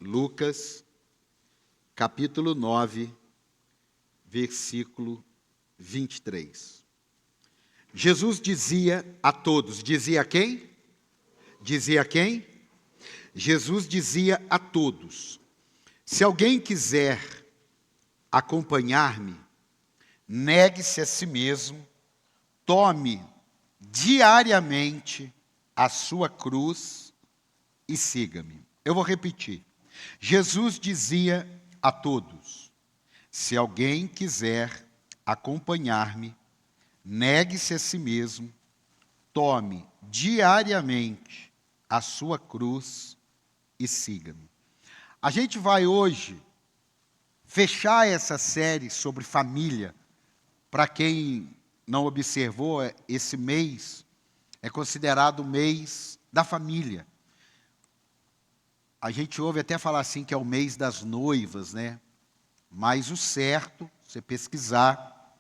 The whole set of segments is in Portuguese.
Lucas, capítulo 9, versículo 23. Jesus dizia a todos, dizia a quem? Dizia a quem? Jesus dizia a todos: se alguém quiser acompanhar-me, negue-se a si mesmo, tome diariamente a sua cruz e siga-me. Eu vou repetir. Jesus dizia a todos: se alguém quiser acompanhar-me, negue-se a si mesmo, tome diariamente a sua cruz e siga-me. A gente vai hoje fechar essa série sobre família. Para quem não observou, esse mês é considerado o mês da família. A gente ouve até falar assim que é o mês das noivas, né? Mas o certo, você pesquisar,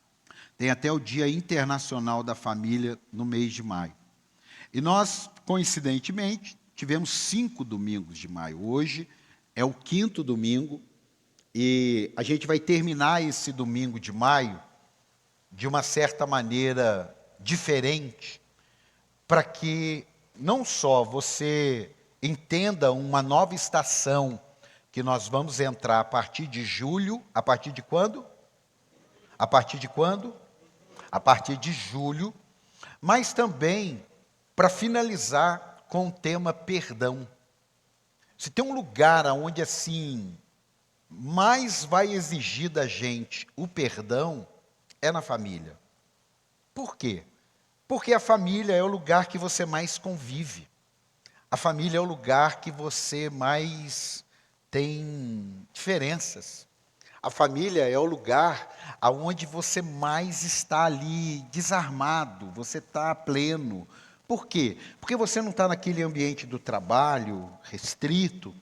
tem até o Dia Internacional da Família no mês de maio. E nós, coincidentemente, tivemos 5 domingos de maio. Hoje é o 5º domingo e a gente vai terminar esse domingo de maio de uma certa maneira diferente, para que não só você entenda uma nova estação que nós vamos entrar a partir de julho. A partir de quando? A partir de quando? A partir de julho, mas também para finalizar com o tema perdão. Se tem um lugar onde assim mais vai exigir da gente o perdão, é na família. Por quê? Porque a família é o lugar que você mais convive. A família é o lugar que você mais tem diferenças. A família é o lugar onde você mais está ali desarmado, você está pleno. Por quê? Porque você não está naquele ambiente do trabalho restrito,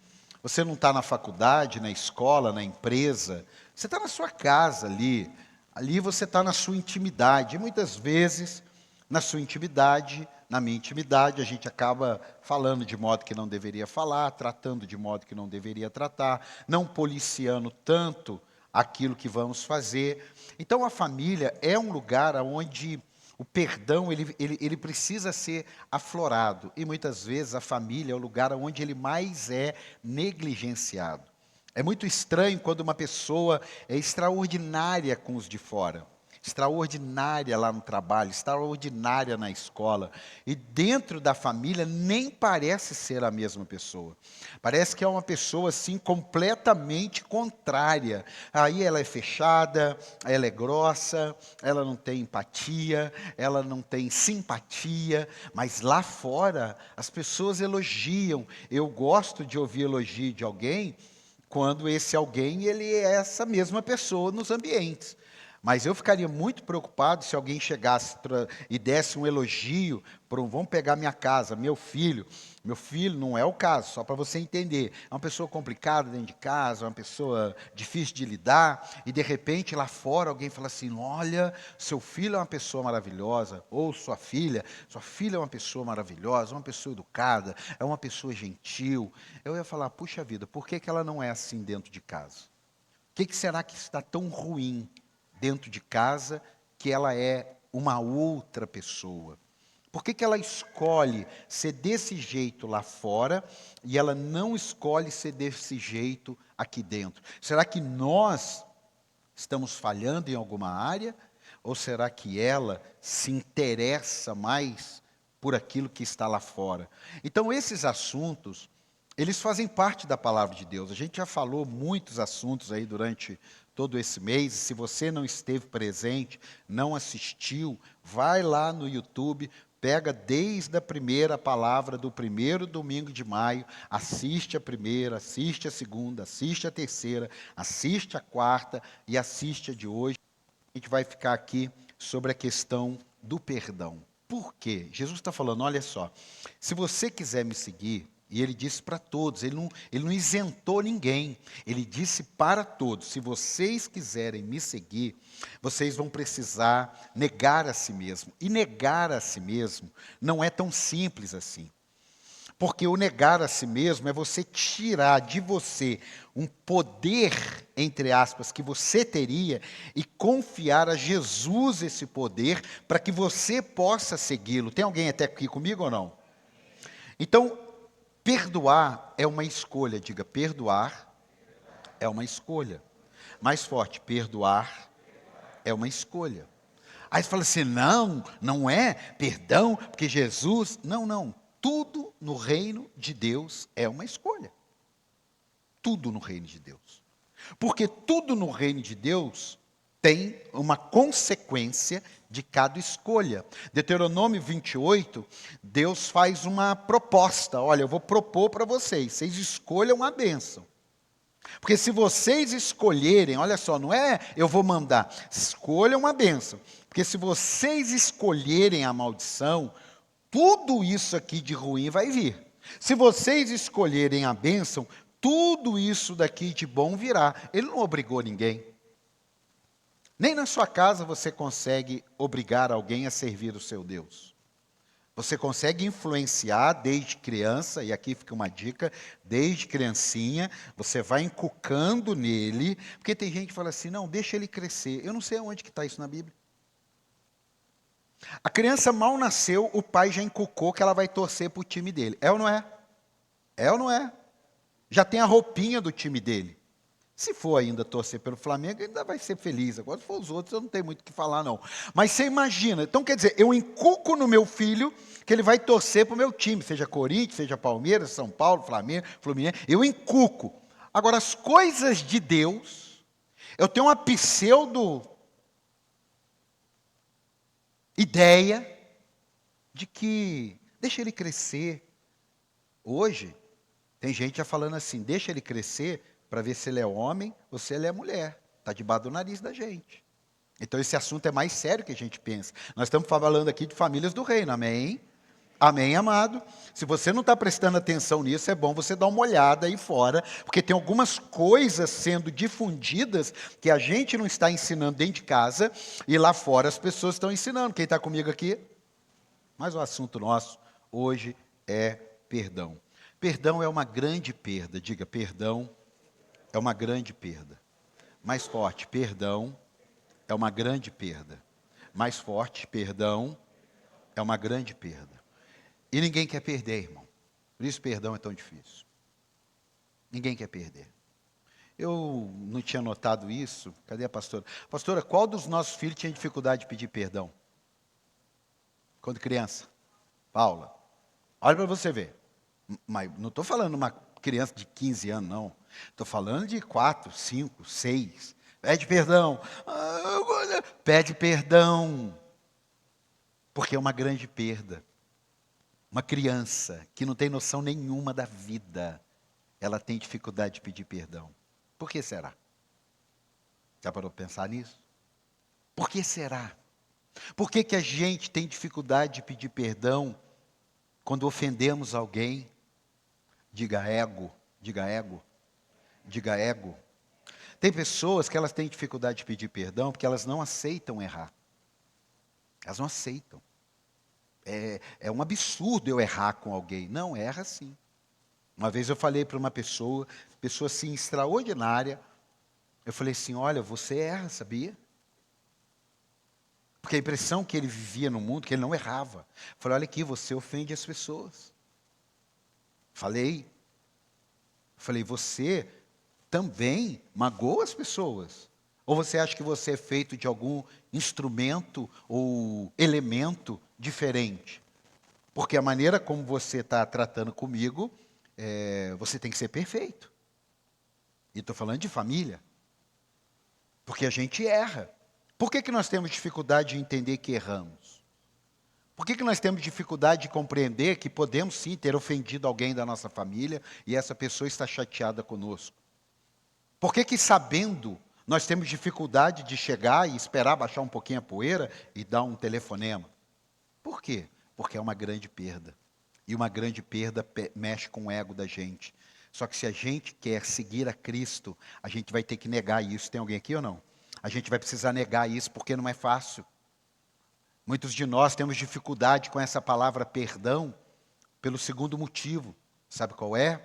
você não está na faculdade, na escola, na empresa, você está na sua casa ali. Ali você está na sua intimidade. E muitas vezes, na sua intimidade, na minha intimidade, a gente acaba falando de modo que não deveria falar, tratando de modo que não deveria tratar, não policiando tanto aquilo que vamos fazer. Então, a família é um lugar onde o perdão ele precisa ser aflorado. E muitas vezes a família é o lugar onde ele mais é negligenciado. É muito estranho quando uma pessoa é extraordinária com os de fora, extraordinária lá no trabalho, extraordinária na escola, e dentro da família nem parece ser a mesma pessoa. Parece que é uma pessoa assim completamente contrária. Aí ela é fechada, ela é grossa, ela não tem empatia, ela não tem simpatia, mas lá fora as pessoas elogiam. Eu gosto de ouvir elogio de alguém quando esse alguém ele é essa mesma pessoa nos ambientes. Mas eu ficaria muito preocupado se alguém chegasse e desse um elogio para vamos pegar minha casa, meu filho. Meu filho não é o caso, só para você entender. É uma pessoa complicada dentro de casa, é uma pessoa difícil de lidar, e de repente lá fora alguém fala assim: olha, seu filho é uma pessoa maravilhosa, ou sua filha é uma pessoa maravilhosa, uma pessoa educada, é uma pessoa gentil. Eu ia falar: puxa vida, por que ela não é assim dentro de casa? O que será que está tão ruim dentro de casa que ela é uma outra pessoa? Por que ela escolhe ser desse jeito lá fora e ela não escolhe ser desse jeito aqui dentro? Será que nós estamos falhando em alguma área? Ou será que ela se interessa mais por aquilo que está lá fora? Então, esses assuntos, eles fazem parte da palavra de Deus. A gente já falou muitos assuntos aí durante todo esse mês. Se você não esteve presente, não assistiu, vai lá no YouTube, pega desde a primeira palavra do primeiro domingo de maio, assiste a primeira, assiste a segunda, assiste a terceira, assiste a quarta e assiste a de hoje. A gente vai ficar aqui sobre a questão do perdão. Por quê? Jesus está falando: olha só, se você quiser me seguir, e ele disse para todos, ele não isentou ninguém, ele disse para todos: se vocês quiserem me seguir, vocês vão precisar negar a si mesmo. E negar a si mesmo não é tão simples assim. Porque o negar a si mesmo é você tirar de você um poder, entre aspas, que você teria e confiar a Jesus esse poder para que você possa segui-lo. Tem alguém até aqui comigo ou não? Então, perdoar é uma escolha. Diga, perdoar é uma escolha. Mais forte, perdoar é uma escolha. Aí você fala assim, não, não é perdão, porque Jesus... Não, não. Tudo no reino de Deus é uma escolha. Tudo no reino de Deus. Porque tudo no reino de Deus tem uma consequência de cada escolha. Deuteronômio 28, Deus faz uma proposta. Olha, eu vou propor para vocês escolham a bênção. Porque se vocês escolherem, olha só, não é eu vou mandar, escolham a bênção. Porque se vocês escolherem a maldição, tudo isso aqui de ruim vai vir. Se vocês escolherem a bênção, tudo isso daqui de bom virá. Ele não obrigou ninguém. Nem na sua casa você consegue obrigar alguém a servir o seu Deus. Você consegue influenciar desde criança, e aqui fica uma dica, desde criancinha, você vai encucando nele, porque tem gente que fala assim, não, deixa ele crescer. Eu não sei onde que está isso na Bíblia. A criança mal nasceu, o pai já encucou que ela vai torcer para o time dele. É ou não é? É ou não é? Já tem a roupinha do time dele. Se for ainda torcer pelo Flamengo, ainda vai ser feliz. Agora, se for os outros, eu não tenho muito o que falar, não. Mas você imagina. Então, quer dizer, eu inculco no meu filho que ele vai torcer para o meu time, seja Corinthians, seja Palmeiras, São Paulo, Flamengo, Fluminense. Eu inculco. Agora, as coisas de Deus, eu tenho uma pseudo ideia de que deixa ele crescer. Hoje, tem gente já falando assim, deixa ele crescer para ver se ele é homem ou se ele é mulher. Está debaixo do nariz da gente. Então esse assunto é mais sério que a gente pensa. Nós estamos falando aqui de famílias do reino, amém? Amém, amado? Se você não está prestando atenção nisso, é bom você dar uma olhada aí fora, porque tem algumas coisas sendo difundidas que a gente não está ensinando dentro de casa e lá fora as pessoas estão ensinando. Quem está comigo aqui? Mas o assunto nosso hoje é perdão. Perdão é uma grande perda. Diga, perdão é uma grande perda. Mais forte, perdão é uma grande perda. Mais forte, perdão é uma grande perda. E ninguém quer perder, irmão. Por isso perdão é tão difícil. Ninguém quer perder. Eu não tinha notado isso. Cadê a pastora? Pastora, qual dos nossos filhos tinha dificuldade de pedir perdão? Quando criança? Paula. Olha para você ver. Mas não estou falando uma criança de 15 anos, não. Estou falando de 4, 5, 6. Pede perdão. Pede perdão. Porque é uma grande perda. Uma criança que não tem noção nenhuma da vida, ela tem dificuldade de pedir perdão. Por que será? Já parou para pensar nisso? Por que será? Por que que a gente tem dificuldade de pedir perdão quando ofendemos alguém? Diga ego, diga ego, diga ego. Tem pessoas que elas têm dificuldade de pedir perdão porque elas não aceitam errar. Elas não aceitam. É um absurdo eu errar com alguém. Não, erra sim. Uma vez eu falei para uma pessoa assim, extraordinária, eu falei assim, olha, você erra, sabia? Porque a impressão que ele vivia no mundo, que ele não errava. Eu falei, olha aqui, você ofende as pessoas. Falei, você também magoa as pessoas. Ou você acha que você é feito de algum instrumento ou elemento diferente? Porque a maneira como você está tratando comigo, você tem que ser perfeito. E estou falando de família. Porque a gente erra. Por que nós temos dificuldade de entender que erramos? Por que nós temos dificuldade de compreender que podemos sim ter ofendido alguém da nossa família e essa pessoa está chateada conosco? Por que sabendo nós temos dificuldade de chegar e esperar baixar um pouquinho a poeira e dar um telefonema? Por quê? Porque é uma grande perda. E uma grande perda mexe com o ego da gente. Só que se a gente quer seguir a Cristo, a gente vai ter que negar isso. Tem alguém aqui ou não? A gente vai precisar negar isso porque não é fácil. Muitos de nós temos dificuldade com essa palavra perdão, pelo segundo motivo. Sabe qual é?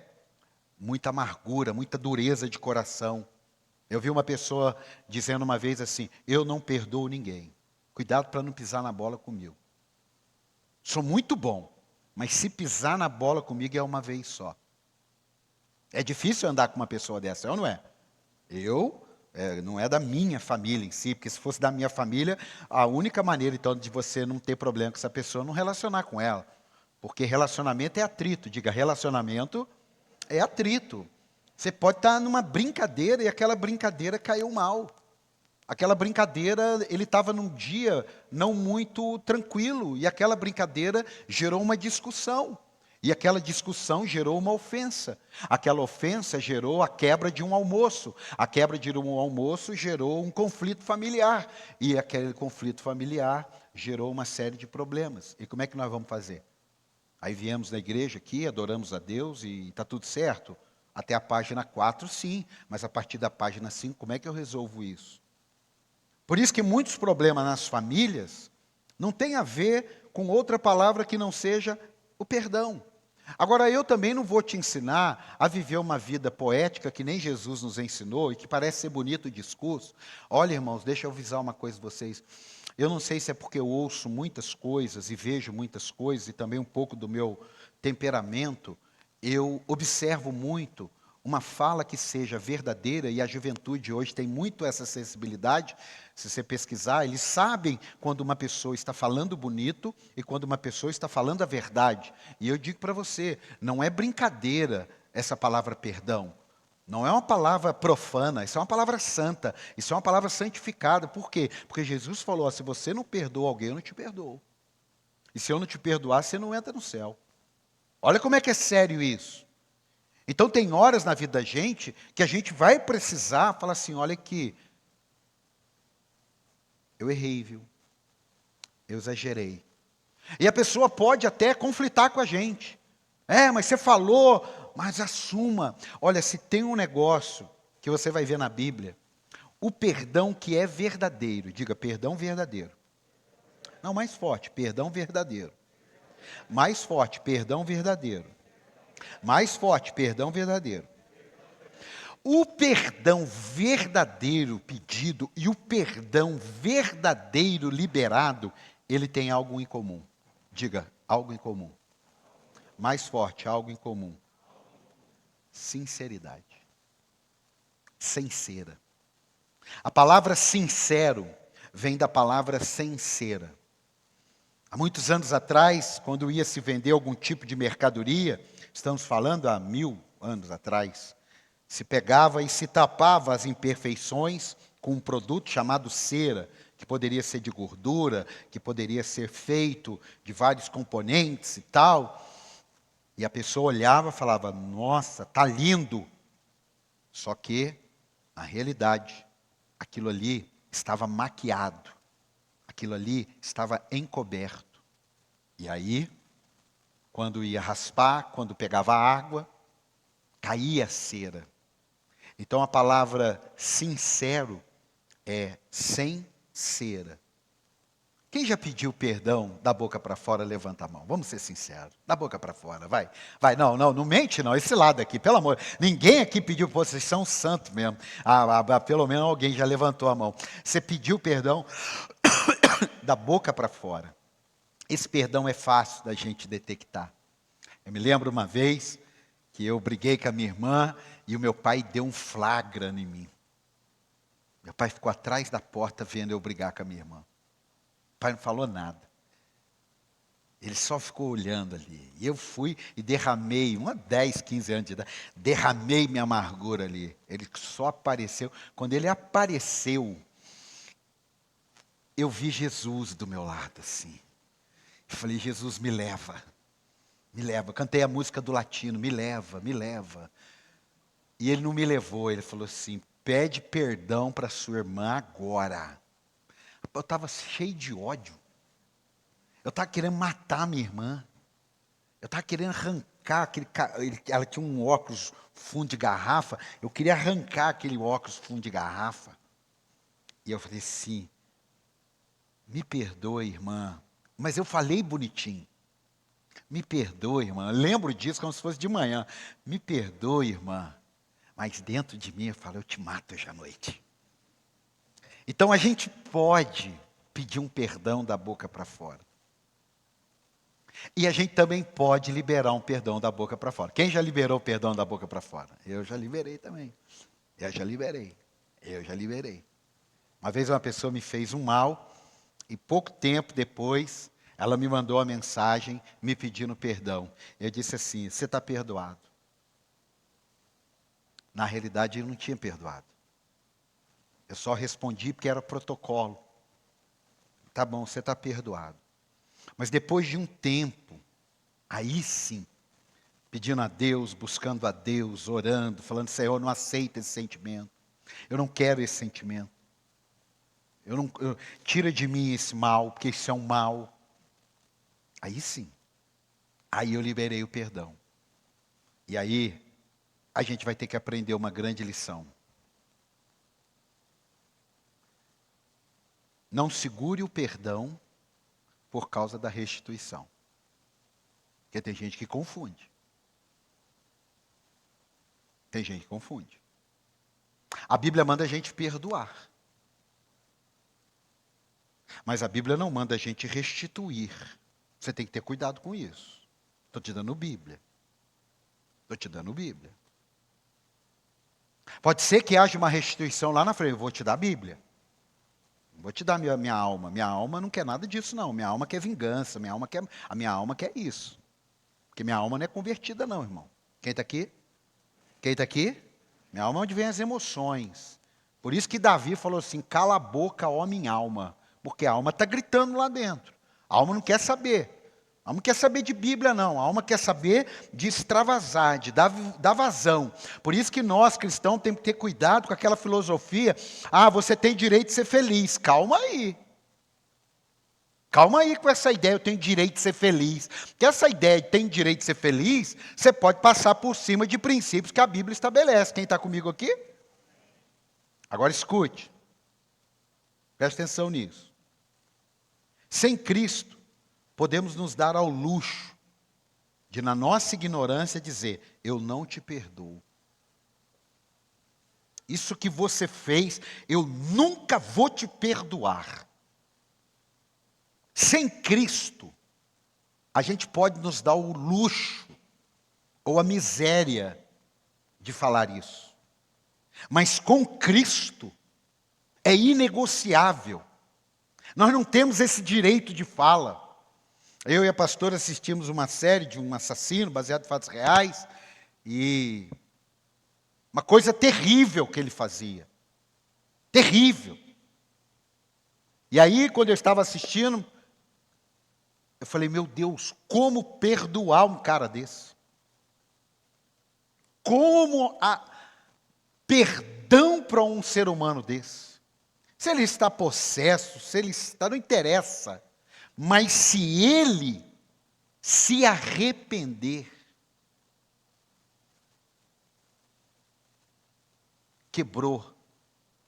Muita amargura, muita dureza de coração. Eu vi uma pessoa dizendo uma vez assim: eu não perdoo ninguém. Cuidado para não pisar na bola comigo. Sou muito bom, mas se pisar na bola comigo é uma vez só. É difícil andar com uma pessoa dessa, é ou não é? Não é da minha família em si, porque se fosse da minha família, a única maneira, então, de você não ter problema com essa pessoa é não relacionar com ela. Porque relacionamento é atrito. Diga, relacionamento é atrito. Você pode estar numa brincadeira e aquela brincadeira caiu mal. Aquela brincadeira, ele estava num dia não muito tranquilo, e aquela brincadeira gerou uma discussão. E aquela discussão gerou uma ofensa. Aquela ofensa gerou a quebra de um almoço. A quebra de um almoço gerou um conflito familiar. E aquele conflito familiar gerou uma série de problemas. E como é que nós vamos fazer? Aí viemos na igreja aqui, adoramos a Deus e está tudo certo. Até a página 4, sim. Mas a partir da página 5, como é que eu resolvo isso? Por isso que muitos problemas nas famílias não têm a ver com outra palavra que não seja o perdão. Agora, eu também não vou te ensinar a viver uma vida poética que nem Jesus nos ensinou e que parece ser bonito o discurso. Olha, irmãos, deixa eu avisar uma coisa a vocês. Eu não sei se é porque eu ouço muitas coisas e vejo muitas coisas e também um pouco do meu temperamento, eu observo muito uma fala que seja verdadeira, e a juventude hoje tem muito essa sensibilidade. Se você pesquisar, eles sabem quando uma pessoa está falando bonito e quando uma pessoa está falando a verdade. E eu digo para você, não é brincadeira essa palavra perdão. Não é uma palavra profana, isso é uma palavra santa, isso é uma palavra santificada. Por quê? Porque Jesus falou, se você não perdoa alguém, eu não te perdoo. E se eu não te perdoar, você não entra no céu. Olha como é que é sério isso. Então tem horas na vida da gente que a gente vai precisar falar assim, olha aqui, eu errei, viu? Eu exagerei. E a pessoa pode até conflitar com a gente. Mas você falou, mas assuma. Olha, se tem um negócio que você vai ver na Bíblia, o perdão que é verdadeiro, diga perdão verdadeiro. Não, mais forte, perdão verdadeiro. Mais forte, perdão verdadeiro. Mais forte, perdão verdadeiro. O perdão verdadeiro pedido e o perdão verdadeiro liberado, ele tem algo em comum. Diga, algo em comum. Mais forte, algo em comum. Sinceridade. Sincera. A palavra sincero vem da palavra sincera. Há muitos anos atrás, quando ia se vender algum tipo de mercadoria, estamos falando há 1000 anos atrás, se pegava e se tapava as imperfeições com um produto chamado cera, que poderia ser de gordura, que poderia ser feito de vários componentes e tal. E a pessoa olhava e falava, nossa, tá lindo. Só que, na realidade, aquilo ali estava maquiado. Aquilo ali estava encoberto. E aí, quando ia raspar, quando pegava água, caía a cera. Então a palavra sincero é sem cera. Quem já pediu perdão da boca para fora, levanta a mão. Vamos ser sinceros. Da boca para fora, vai. Vai, não mente não, esse lado aqui, pelo amor. Ninguém aqui pediu, vocês são santos mesmo. Pelo menos alguém já levantou a mão. Você pediu perdão da boca para fora. Esse perdão é fácil da gente detectar. Eu me lembro uma vez que eu briguei com a minha irmã e o meu pai deu um flagra em mim. Meu pai ficou atrás da porta vendo eu brigar com a minha irmã. O pai não falou nada. Ele só ficou olhando ali. E eu fui e derramei, 10, 15 anos de idade, derramei minha amargura ali. Ele só apareceu. Quando ele apareceu, eu vi Jesus do meu lado, assim. Eu falei, Jesus, me leva. Me leva. Cantei a música do latino, me leva, me leva. E ele não me levou, ele falou assim, pede perdão para sua irmã agora. Eu estava cheio de ódio. Eu estava querendo matar minha irmã. Eu estava querendo arrancar aquele... Ela tinha um óculos fundo de garrafa. Eu queria arrancar aquele óculos fundo de garrafa. E eu falei assim, me perdoe, irmã. Mas eu falei bonitinho. Me perdoe, irmã. Eu lembro disso como se fosse de manhã. Me perdoe, irmã. Mas dentro de mim eu falo, eu te mato hoje à noite. Então a gente pode pedir um perdão da boca para fora. E a gente também pode liberar um perdão da boca para fora. Quem já liberou o perdão da boca para fora? Eu já liberei também. Eu já liberei. Uma vez uma pessoa me fez um mal e pouco tempo depois ela me mandou uma mensagem me pedindo perdão. Eu disse assim, você está perdoado. Na realidade eu não tinha perdoado. Eu só respondi porque era protocolo. Tá bom, você está perdoado. Mas depois de um tempo, aí sim, pedindo a Deus, buscando a Deus, orando, falando, Senhor, eu não aceito esse sentimento. Eu não quero esse sentimento. Tira de mim esse mal, porque isso é um mal. Aí sim, aí eu liberei o perdão. E aí, a gente vai ter que aprender uma grande lição. Não segure o perdão por causa da restituição. Porque tem gente que confunde. Tem gente que confunde. A Bíblia manda a gente perdoar. Mas a Bíblia não manda a gente restituir. Você tem que ter cuidado com isso. Estou te dando Bíblia. Pode ser que haja uma restituição lá na frente. Eu vou te dar a Bíblia. Vou te dar minha alma. Minha alma não quer nada disso, não. Minha alma quer vingança. A minha alma quer isso. Porque minha alma não é convertida, não, irmão. Quem está aqui? Quem está aqui? Minha alma é onde vem as emoções. Por isso que Davi falou assim, cala a boca, ó minha alma. Porque a alma está gritando lá dentro. A alma não quer saber. A alma não quer saber de Bíblia, não. A alma quer saber de extravasar, de dar vazão. Por isso que nós, cristãos, temos que ter cuidado com aquela filosofia. Ah, você tem direito de ser feliz. Calma aí. Calma aí com essa ideia, eu tenho direito de ser feliz. Porque essa ideia de tem direito de ser feliz, você pode passar por cima de princípios que a Bíblia estabelece. Quem está comigo aqui? Agora escute. Preste atenção nisso. Sem Cristo, podemos nos dar ao luxo de, na nossa ignorância, dizer, eu não te perdoo. Isso que você fez, eu nunca vou te perdoar. Sem Cristo, a gente pode nos dar o luxo ou a miséria de falar isso. Mas com Cristo, é inegociável. Nós não temos esse direito de fala. Eu e a pastora assistimos uma série de um assassino baseado em fatos reais e uma coisa terrível que ele fazia. Terrível. E aí, quando eu estava assistindo, eu falei, meu Deus, como perdoar um cara desse? Como perdão para um ser humano desse? Se ele está possesso, se ele está, não interessa. Mas se ele se arrepender, quebrou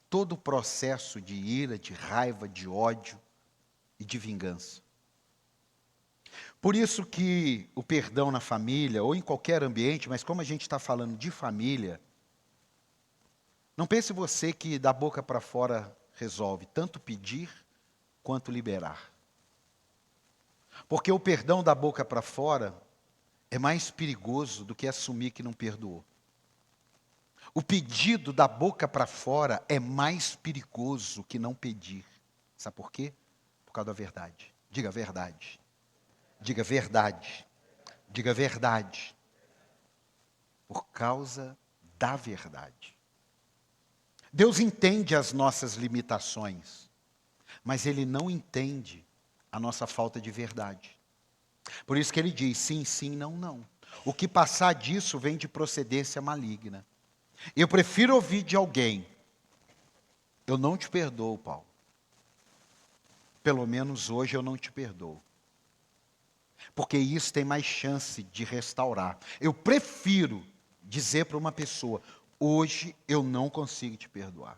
todo o processo de ira, de raiva, de ódio e de vingança. Por isso que o perdão na família, ou em qualquer ambiente, mas como a gente está falando de família, não pense você que da boca para fora resolve tanto pedir quanto liberar. Porque o perdão da boca para fora é mais perigoso do que assumir que não perdoou. O pedido da boca para fora é mais perigoso que não pedir. Sabe por quê? Por causa da verdade. Diga a verdade. Diga verdade. Diga verdade. Por causa da verdade. Deus entende as nossas limitações, mas Ele não entende a nossa falta de verdade. Por isso que Ele diz, sim, sim, não, não. O que passar disso vem de procedência maligna. Eu prefiro ouvir de alguém, eu não te perdoo, Paulo. Pelo menos hoje eu não te perdoo. Porque isso tem mais chance de restaurar. Eu prefiro dizer para uma pessoa, hoje eu não consigo te perdoar.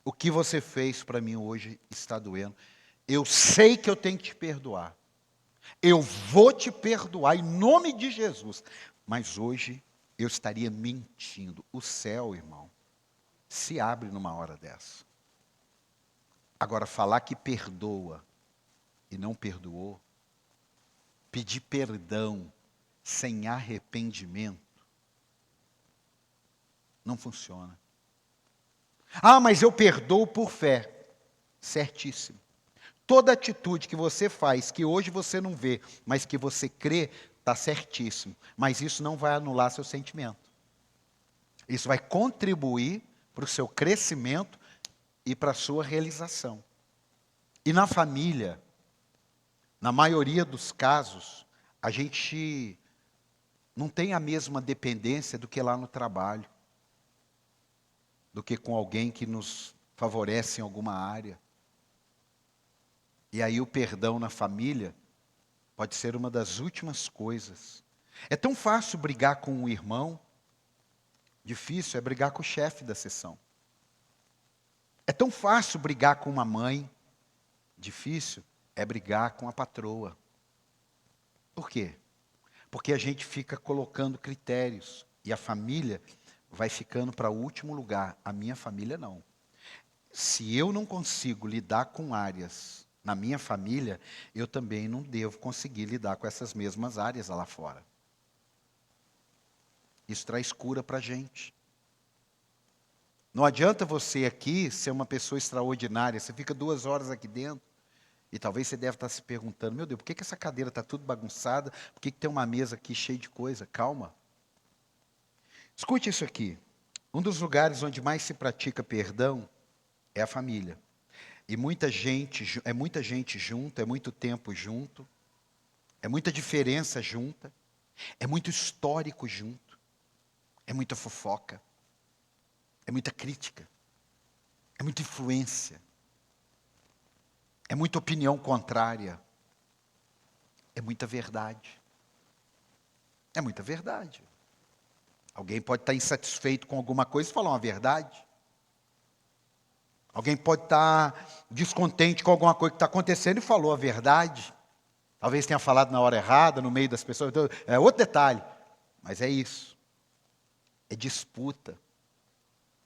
O que você fez para mim hoje está doendo. Eu sei que eu tenho que te perdoar. Eu vou te perdoar em nome de Jesus. Mas hoje eu estaria mentindo. O céu, irmão, se abre numa hora dessa. Agora, falar que perdoa e não perdoou, pedir perdão sem arrependimento, não funciona. Ah, mas eu perdoo por fé. Certíssimo. Toda atitude que você faz, que hoje você não vê, mas que você crê, está certíssimo. Mas isso não vai anular seu sentimento. Isso vai contribuir para o seu crescimento e para a sua realização. E na família, na maioria dos casos, a gente não tem a mesma dependência do que lá no trabalho, do que com alguém que nos favorece em alguma área. E aí o perdão na família pode ser uma das últimas coisas. É tão fácil brigar com um irmão, difícil é brigar com o chefe da sessão. É tão fácil brigar com uma mãe, difícil é brigar com a patroa. Por quê? Porque a gente fica colocando critérios e a família vai ficando para o último lugar. A minha família não. Se eu não consigo lidar com áreas na minha família, eu também não devo conseguir lidar com essas mesmas áreas lá fora. Isso traz cura para a gente. Não adianta você aqui ser uma pessoa extraordinária, você fica 2 horas aqui dentro, e talvez você deve estar se perguntando, meu Deus, por que essa cadeira está tudo bagunçada? Por que tem uma mesa aqui cheia de coisa? Calma. Escute isso aqui. Um dos lugares onde mais se pratica perdão é a família. E é muita gente junto, é muito tempo junto, é muita diferença junta, é muito histórico junto, é muita fofoca, é muita crítica, é muita influência, é muita opinião contrária, é muita verdade. É muita verdade. Alguém pode estar insatisfeito com alguma coisa e falar uma verdade. Alguém pode estar descontente com alguma coisa que está acontecendo e falou a verdade. Talvez tenha falado na hora errada, no meio das pessoas. Então, é outro detalhe. Mas é isso. É disputa.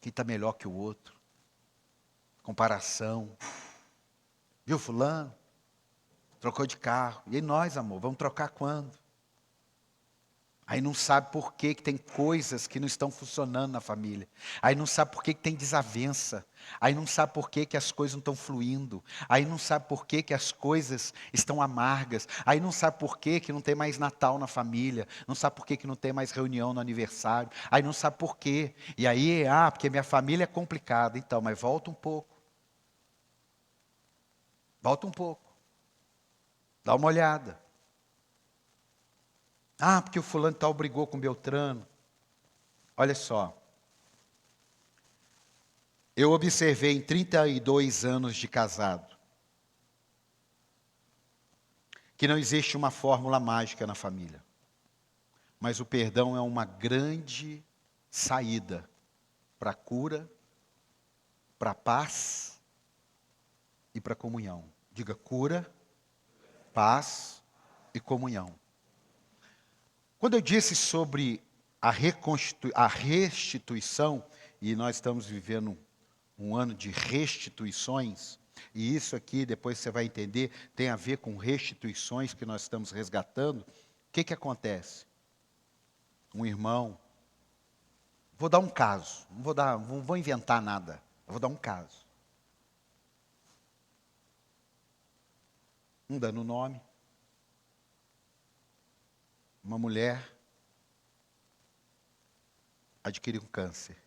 Quem está melhor que o outro. Comparação. Viu fulano? Trocou de carro. E aí nós, amor, vamos trocar quando? Aí não sabe por que tem coisas que não estão funcionando na família. Aí não sabe por que tem desavença. Aí não sabe por que as coisas não estão fluindo. Aí não sabe por que as coisas estão amargas. Aí não sabe por que não tem mais Natal na família. Não sabe por que não tem mais reunião no aniversário. Aí não sabe por quê. E aí, porque minha família é complicada. Então, mas volta um pouco. Volta um pouco. Dá uma olhada. Porque o fulano tal brigou com o Beltrano. Olha só. Eu observei em 32 anos de casado que não existe uma fórmula mágica na família. Mas o perdão é uma grande saída para a cura, para a paz e para a comunhão. Diga cura, paz e comunhão. Quando eu disse sobre a restituição, e nós estamos vivendo um ano de restituições, e isso aqui, depois você vai entender, tem a ver com restituições que nós estamos resgatando. O que acontece? Um irmão, vou dar um caso, não vou inventar nada, eu vou dar um caso. Não dando nome, uma mulher adquiriu um câncer.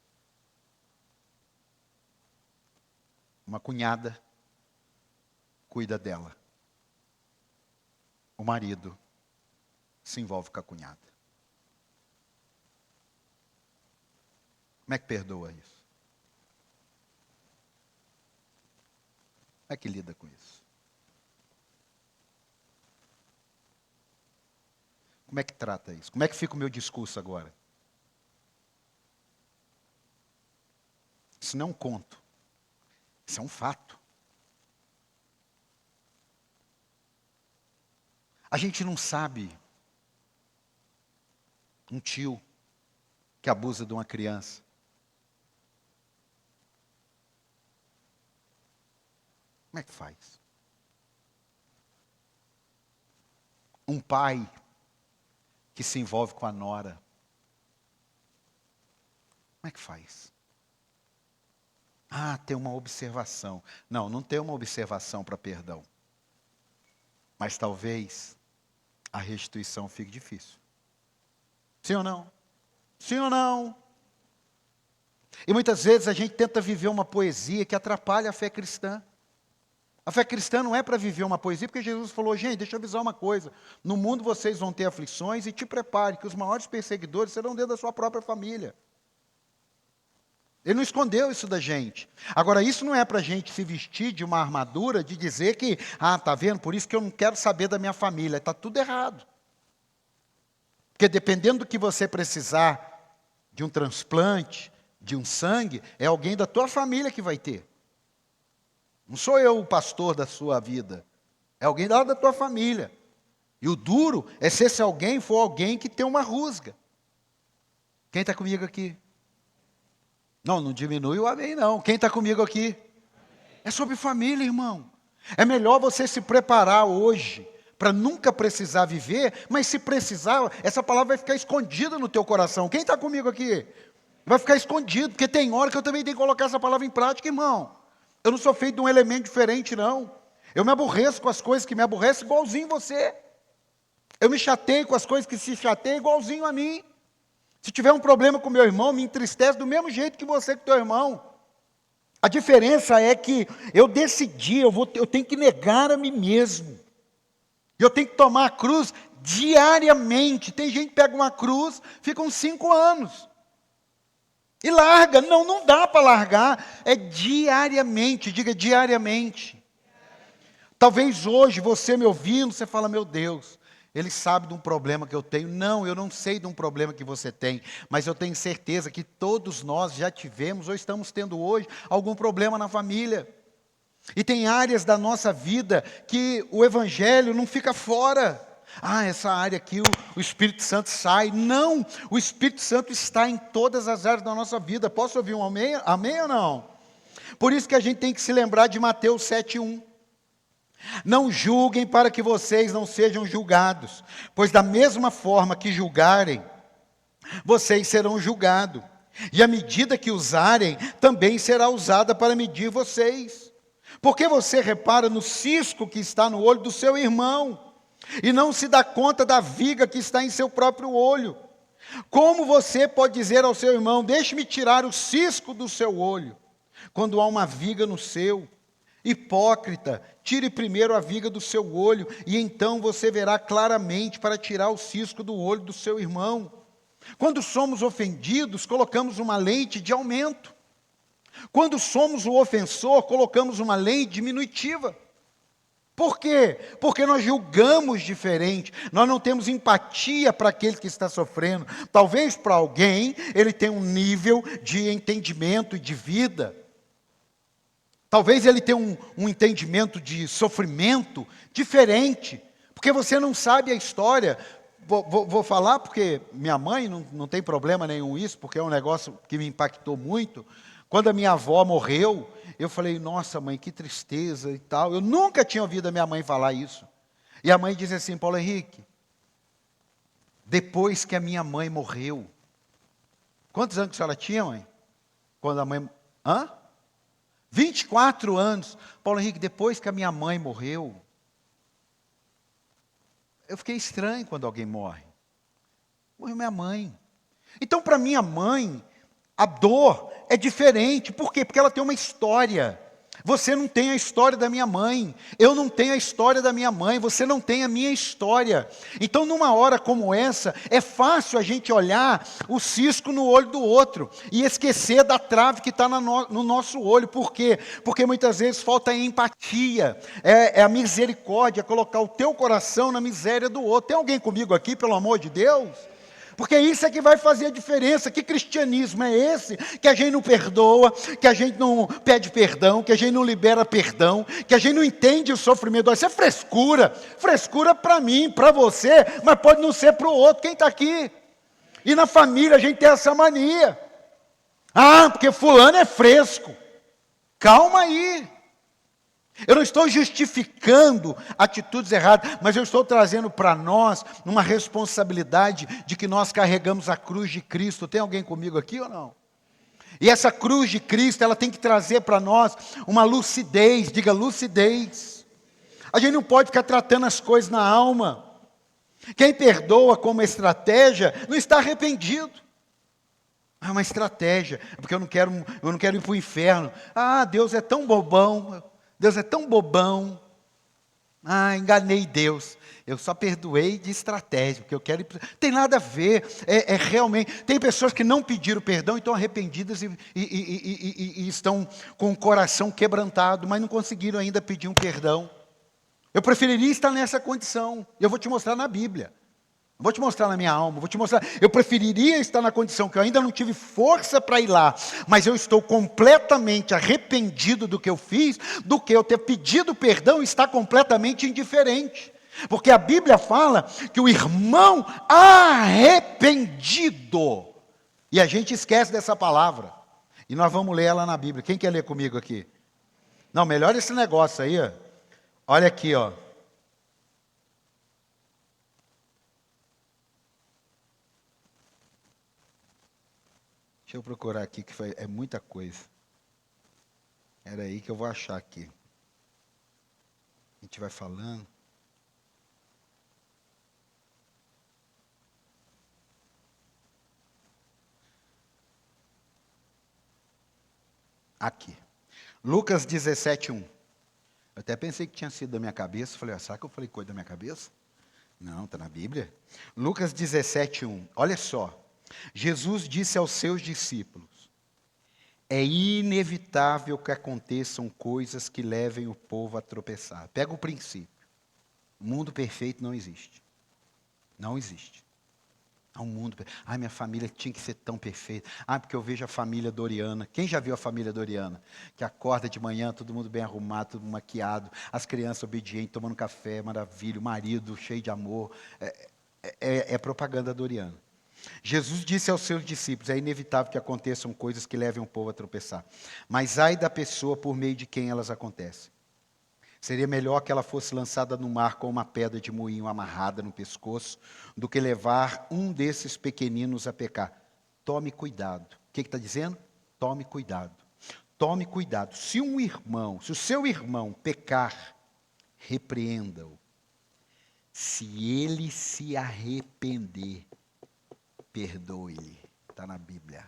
Uma cunhada cuida dela. O marido se envolve com a cunhada. Como é que perdoa isso? Como é que lida com isso? Como é que trata isso? Como é que fica o meu discurso agora? Isso não é um conto. Isso é um fato. A gente não sabe um tio que abusa de uma criança. Como é que faz? Um pai que se envolve com a nora. Como é que faz? Ah, tem uma observação. Não, não tem uma observação para perdão. Mas talvez a restituição fique difícil. Sim ou não? Sim ou não? E muitas vezes a gente tenta viver uma poesia que atrapalha a fé cristã. A fé cristã não é para viver uma poesia, porque Jesus falou, gente, deixa eu avisar uma coisa. No mundo vocês vão ter aflições e te prepare, que os maiores perseguidores serão dentro da sua própria família. Ele não escondeu isso da gente. Agora, isso não é para a gente se vestir de uma armadura, de dizer que, tá vendo, por isso que eu não quero saber da minha família. Está tudo errado. Porque dependendo do que você precisar de um transplante, de um sangue, é alguém da tua família que vai ter. Não sou eu o pastor da sua vida. É alguém lá da tua família. E o duro é se esse alguém for alguém que tem uma rusga. Quem está comigo aqui? Não diminui o amém, não. Quem está comigo aqui? É sobre família, irmão. É melhor você se preparar hoje para nunca precisar viver, mas se precisar, essa palavra vai ficar escondida no teu coração. Quem está comigo aqui? Vai ficar escondido, porque tem hora que eu também tenho que colocar essa palavra em prática, irmão. Eu não sou feito de um elemento diferente, não. Eu me aborreço com as coisas que me aborrecem igualzinho você. Eu me chateio com as coisas que se chateiam igualzinho a mim. Se tiver um problema com meu irmão, me entristece do mesmo jeito que você com teu irmão. A diferença é que eu decidi, eu tenho que negar a mim mesmo. Eu tenho que tomar a cruz diariamente. Tem gente que pega uma cruz, fica uns 5 anos. E larga. Não dá para largar. É diariamente, diga diariamente. Talvez hoje, você me ouvindo, você fala, meu Deus, ele sabe de um problema que eu tenho. Não, eu não sei de um problema que você tem, mas eu tenho certeza que todos nós já tivemos ou estamos tendo hoje algum problema na família. E tem áreas da nossa vida que o Evangelho não fica fora. Essa área aqui o Espírito Santo sai. Não, o Espírito Santo está em todas as áreas da nossa vida. Posso ouvir um amém? Amém ou não? Por isso que a gente tem que se lembrar de Mateus 7:1. Não julguem para que vocês não sejam julgados, pois da mesma forma que julgarem, vocês serão julgados. E a medida que usarem, também será usada para medir vocês. Porque você repara no cisco que está no olho do seu irmão, e não se dá conta da viga que está em seu próprio olho? Como você pode dizer ao seu irmão, deixe-me tirar o cisco do seu olho, quando há uma viga no seu? Hipócrita, tire primeiro a viga do seu olho, e então você verá claramente para tirar o cisco do olho do seu irmão. Quando somos ofendidos, colocamos uma lente de aumento. Quando somos o ofensor, colocamos uma lente diminutiva. Por quê? Porque nós julgamos diferente, nós não temos empatia para aquele que está sofrendo. Talvez para alguém, ele tenha um nível de entendimento e de vida. Talvez ele tenha um entendimento de sofrimento diferente, porque você não sabe a história. Vou falar porque minha mãe não tem problema nenhum isso, porque é um negócio que me impactou muito. Quando a minha avó morreu, eu falei, nossa mãe, que tristeza e tal. Eu nunca tinha ouvido a minha mãe falar isso. E a mãe disse assim, Paulo Henrique, depois que a minha mãe morreu, quantos anos que a senhora tinha, mãe? Quando a mãe... 24 anos. Paulo Henrique, depois que a minha mãe morreu, eu fiquei estranho quando alguém morre. Morreu minha mãe. Então, para minha mãe, a dor é diferente. Por quê? Porque ela tem uma história. Você não tem a história da minha mãe. Eu não tenho a história da minha mãe. Você não tem a minha história. Então, numa hora como essa, é fácil a gente olhar o cisco no olho do outro e esquecer da trave que está no nosso olho. Por quê? Porque muitas vezes falta empatia. É a misericórdia, colocar o teu coração na miséria do outro. Tem alguém comigo aqui, pelo amor de Deus? Porque isso é que vai fazer a diferença. Que cristianismo é esse? Que a gente não perdoa, que a gente não pede perdão, que a gente não libera perdão, que a gente não entende o sofrimento. Isso é frescura. Frescura para mim, para você, mas pode não ser para o outro. Quem está aqui? E na família a gente tem essa mania. Ah, porque fulano é fresco. Calma aí. Eu não estou justificando atitudes erradas, mas eu estou trazendo para nós uma responsabilidade de que nós carregamos a cruz de Cristo. Tem alguém comigo aqui ou não? E essa cruz de Cristo, ela tem que trazer para nós uma lucidez, diga lucidez. A gente não pode ficar tratando as coisas na alma. Quem perdoa como estratégia, não está arrependido. É uma estratégia, porque eu não quero ir para o inferno. Ah, Deus é tão bobão. Deus é tão bobão. Ah, enganei Deus. Eu só perdoei de estratégia, porque eu quero ir. Tem nada a ver. É realmente. Tem pessoas que não pediram perdão e estão arrependidas e estão com o coração quebrantado, mas não conseguiram ainda pedir um perdão. Eu preferiria estar nessa condição. Eu vou te mostrar na Bíblia. Vou te mostrar na minha alma, vou te mostrar. Eu preferiria estar na condição que eu ainda não tive força para ir lá, mas eu estou completamente arrependido do que eu fiz, do que eu ter pedido perdão e estar completamente indiferente. Porque a Bíblia fala que o irmão arrependido, e a gente esquece dessa palavra, e nós vamos ler ela na Bíblia. Quem quer ler comigo aqui? Não, melhor esse negócio aí, ó. Olha aqui, ó. Deixa eu procurar aqui, que é muita coisa. Era aí que eu vou achar aqui. A gente vai falando. Aqui. Lucas 17:1. Eu até pensei que tinha sido da minha cabeça. Falei, será que eu falei coisa da minha cabeça? Não, está na Bíblia. Lucas 17:1. Olha só. Jesus disse aos seus discípulos: é inevitável que aconteçam coisas que levem o povo a tropeçar. Pega o princípio. O mundo perfeito não existe. Não existe. Há um mundo perfeito. Ai, minha família tinha que ser tão perfeita. Ah, porque eu vejo a família Doriana. Quem já viu a família Doriana? Que acorda de manhã, todo mundo bem arrumado, todo mundo maquiado, as crianças obedientes, tomando café, maravilha, o marido cheio de amor. É propaganda Doriana. Jesus disse aos seus discípulos: é inevitável que aconteçam coisas que levem o povo a tropeçar. Mas ai da pessoa por meio de quem elas acontecem. Seria melhor que ela fosse lançada no mar com uma pedra de moinho amarrada no pescoço, do que levar um desses pequeninos a pecar. Tome cuidado. O que está dizendo? Tome cuidado. Tome cuidado. Se o seu irmão pecar, repreenda-o. Se ele se arrepender, perdoe-lhe. Está na Bíblia.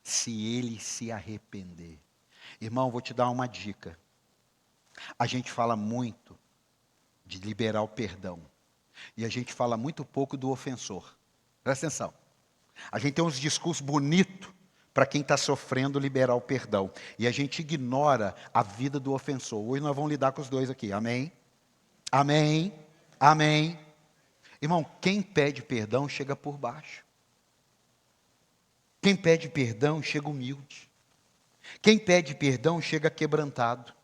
Se ele se arrepender. Irmão, vou te dar uma dica. A gente fala muito de liberar o perdão. E a gente fala muito pouco do ofensor. Presta atenção. A gente tem uns discursos bonitos para quem está sofrendo liberar o perdão. E a gente ignora a vida do ofensor. Hoje nós vamos lidar com os dois aqui. Amém? Amém? Amém? Irmão, quem pede perdão chega por baixo. Quem pede perdão chega humilde. Quem pede perdão chega quebrantado.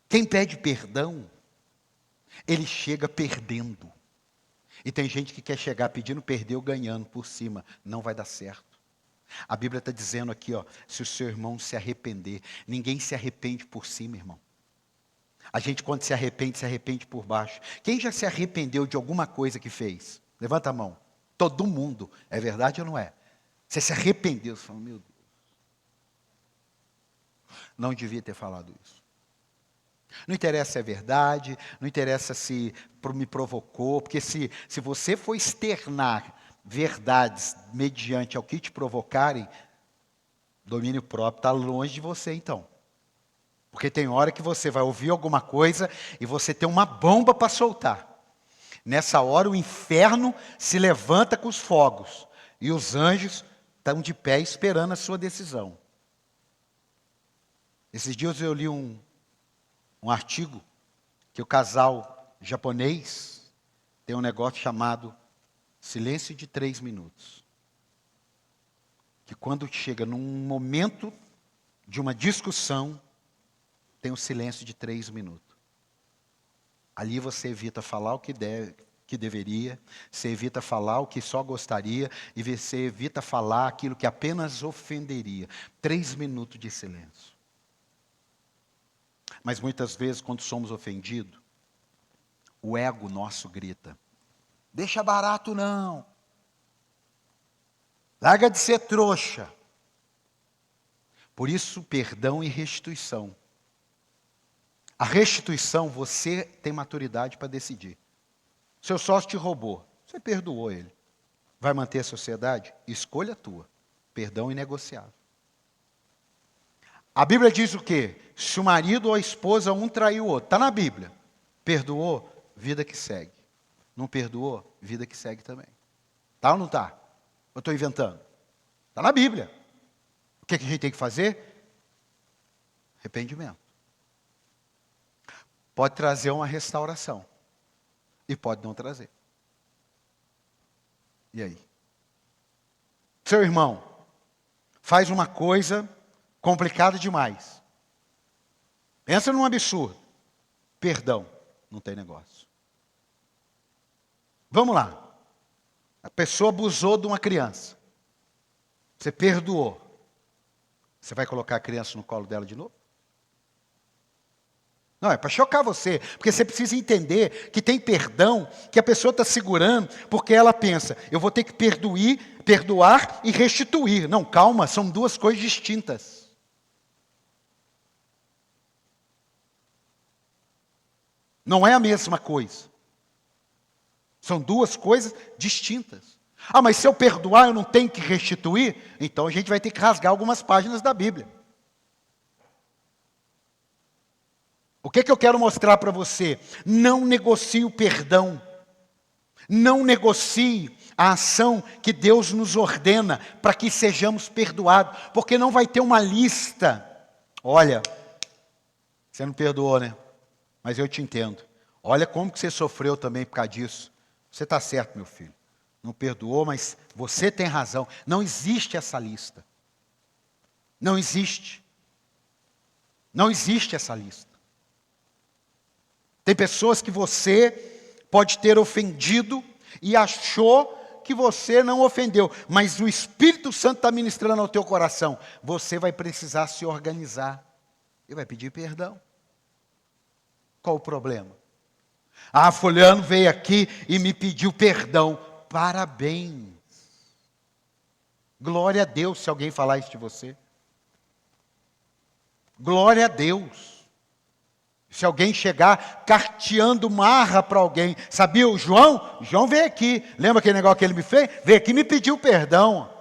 Quem pede perdão, ele chega perdendo. E tem gente que quer chegar pedindo perdão, ganhando por cima. Não vai dar certo. A Bíblia está dizendo aqui, ó, se o seu irmão se arrepender. Ninguém se arrepende por cima, irmão. A gente, quando se arrepende por baixo. Quem já se arrependeu de alguma coisa que fez? Levanta a mão. Todo mundo. É verdade ou não é? Você se arrependeu. Você fala, meu Deus. Não devia ter falado isso. Não interessa se é verdade, não interessa se me provocou, porque se você for externar verdades mediante ao que te provocarem, domínio próprio está longe de você então. Porque tem hora que você vai ouvir alguma coisa e você tem uma bomba para soltar. Nessa hora o inferno se levanta com os fogos e os anjos estão de pé esperando a sua decisão. Esses dias eu li um artigo que o casal japonês tem um negócio chamado Silêncio de 3 minutos. Que quando chega num momento de uma discussão, tem um silêncio de 3 minutos. Ali você evita falar o que deveria, você evita falar o que só gostaria, e você evita falar aquilo que apenas ofenderia. 3 minutos de silêncio. Mas muitas vezes, quando somos ofendidos, o ego nosso grita: deixa barato não. Larga de ser trouxa. Por isso, perdão e restituição. A restituição, você tem maturidade para decidir. Seu sócio te roubou, você perdoou ele. Vai manter a sociedade? Escolha tua. Perdão inegociável. A Bíblia diz o quê? Se o marido ou a esposa um traiu o outro. Está na Bíblia. Perdoou, vida que segue. Não perdoou, vida que segue também. Tá ou não está? Eu estou inventando. Está na Bíblia. O que a gente tem que fazer? Arrependimento. Pode trazer uma restauração. E pode não trazer. E aí? Seu irmão faz uma coisa complicada demais. Pensa num absurdo. Perdão. Não tem negócio. Vamos lá. A pessoa abusou de uma criança. Você perdoou. Você vai colocar a criança no colo dela de novo? Não, é para chocar você. Porque você precisa entender que tem perdão que a pessoa está segurando porque ela pensa, eu vou ter que perdoar e restituir. Não, calma, são duas coisas distintas. Não é a mesma coisa. São duas coisas distintas. Ah, mas se eu perdoar, eu não tenho que restituir? Então a gente vai ter que rasgar algumas páginas da Bíblia. O que eu quero mostrar para você? Não negocie o perdão. Não negocie a ação que Deus nos ordena para que sejamos perdoados. Porque não vai ter uma lista. Olha, você não perdoou, né? Mas eu te entendo. Olha como que você sofreu também por causa disso. Você está certo, meu filho. Não perdoou, mas você tem razão. Não existe essa lista. Não existe. Não existe essa lista. Tem pessoas que você pode ter ofendido e achou que você não ofendeu. Mas o Espírito Santo está ministrando ao teu coração. Você vai precisar se organizar. E vai pedir perdão. Qual o problema? Ah, fulano veio aqui e me pediu perdão. Parabéns. Glória a Deus se alguém falar isso de você. Glória a Deus. Se alguém chegar carteando marra para alguém. Sabia o João? João veio aqui. Lembra aquele negócio que ele me fez? Veio aqui e me pediu perdão.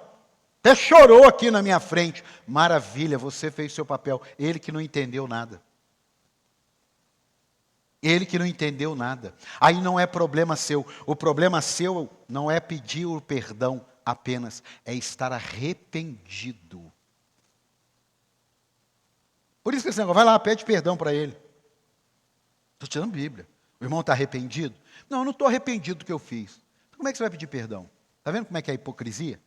Até chorou aqui na minha frente. Maravilha, você fez seu papel. Ele que não entendeu nada. Ele que não entendeu nada. Aí não é problema seu. O problema seu não é pedir o perdão apenas. É estar arrependido. Por isso que esse negócio, vai lá, pede perdão para ele. Estou te dando Bíblia. O irmão está arrependido? Não, eu não estou arrependido do que eu fiz. Como é que você vai pedir perdão? Está vendo como é que é a hipocrisia?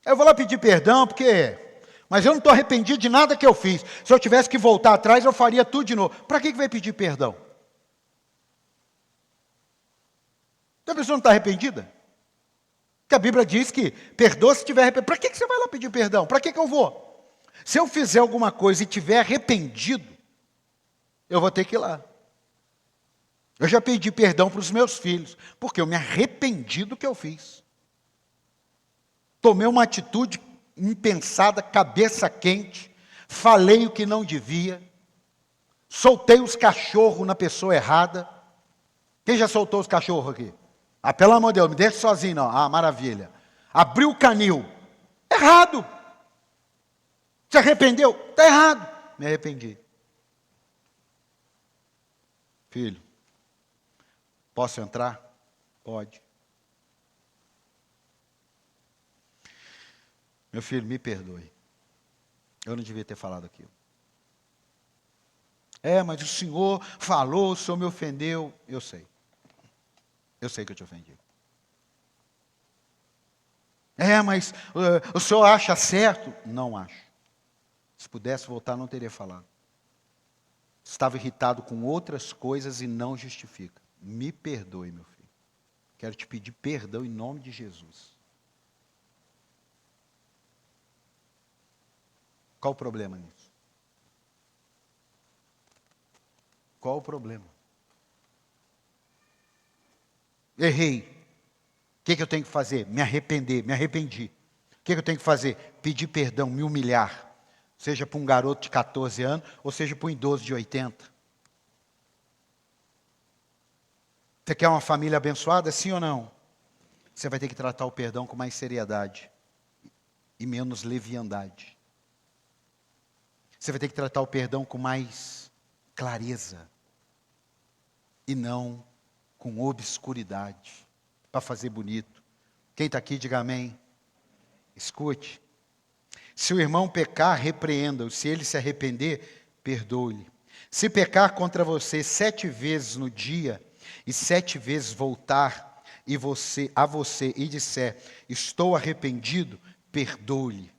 Eu vou lá pedir perdão porque... Mas eu não estou arrependido de nada que eu fiz. Se eu tivesse que voltar atrás, eu faria tudo de novo. Para que vai pedir perdão? Então a pessoa não está arrependida? Porque a Bíblia diz que perdoa se estiver arrependido. Para que você vai lá pedir perdão? Para que eu vou? Se eu fizer alguma coisa e estiver arrependido, eu vou ter que ir lá. Eu já pedi perdão para os meus filhos, porque eu me arrependi do que eu fiz. Tomei uma atitude impensada, cabeça quente, falei o que não devia, soltei os cachorros na pessoa errada. Quem já soltou os cachorros aqui? Ah, pelo amor de Deus, me deixa sozinho não. Ah, maravilha. Abriu o canil. Errado. Se arrependeu? Está errado. Me arrependi. Filho, posso entrar? Pode. Meu filho, me perdoe. Eu não devia ter falado aquilo. É, mas o senhor falou, o senhor me ofendeu. Eu sei. Eu sei que eu te ofendi. Mas o senhor acha certo? Não acho. Se pudesse voltar, não teria falado. Estava irritado com outras coisas e não justifica. Me perdoe, meu filho. Quero te pedir perdão em nome de Jesus. Qual o problema nisso? Qual o problema? Errei. O que eu tenho que fazer? Me arrepender, me arrependi. O que eu tenho que fazer? Pedir perdão, me humilhar. Seja para um garoto de 14 anos, ou seja para um idoso de 80. Você quer uma família abençoada, sim ou não? Você vai ter que tratar o perdão com mais seriedade e menos leviandade. Você vai ter que tratar o perdão com mais clareza e não com obscuridade, para fazer bonito. Quem está aqui, diga amém. Escute. Se o irmão pecar, repreenda-o. Se ele se arrepender, perdoe-lhe. Se pecar contra você 7 vezes no dia, e 7 vezes voltar a você e disser, estou arrependido, perdoe-lhe.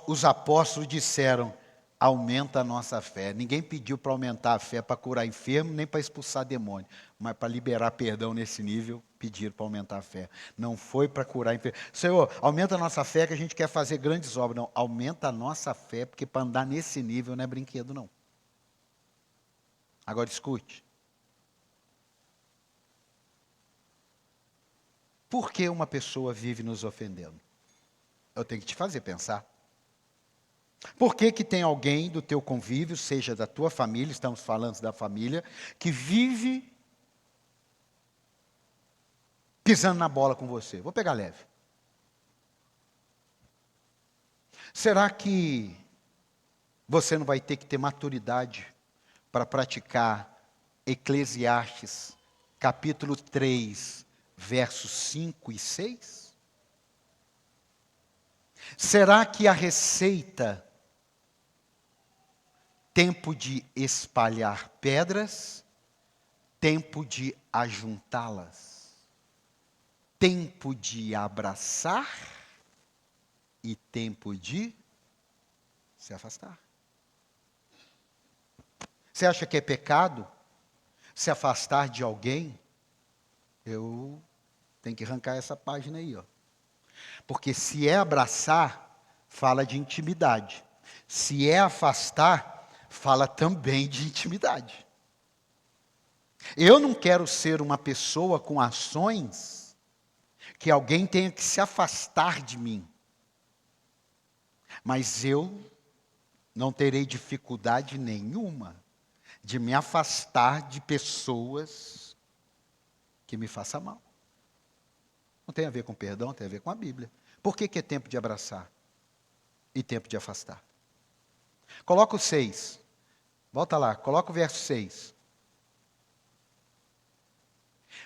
Os apóstolos disseram, aumenta a nossa fé. Ninguém pediu para aumentar a fé para curar enfermo, nem para expulsar demônio. Mas para liberar perdão nesse nível, pediram para aumentar a fé. Não foi para curar enfermo. Senhor, aumenta a nossa fé que a gente quer fazer grandes obras. Não, aumenta a nossa fé, porque para andar nesse nível não é brinquedo, não. Agora escute. Por que uma pessoa vive nos ofendendo? Eu tenho que te fazer pensar. Por que tem alguém do teu convívio, seja da tua família, estamos falando da família, que vive pisando na bola com você? Vou pegar leve. Será que você não vai ter que ter maturidade para praticar Eclesiastes, capítulo 3, versos 5 e 6? Será que a receita, tempo de espalhar pedras, tempo de ajuntá-las, tempo de abraçar e tempo de se afastar? Você acha que é pecado se afastar de alguém? Eu tenho que arrancar essa página aí, ó. Porque se é abraçar, fala de intimidade. Se é afastar, fala também de intimidade. Eu não quero ser uma pessoa com ações que alguém tenha que se afastar de mim. Mas eu não terei dificuldade nenhuma de me afastar de pessoas que me façam mal. Não tem a ver com perdão, tem a ver com a Bíblia. Por que é tempo de abraçar e tempo de afastar? Coloca o 6. Volta lá, coloca o verso 6.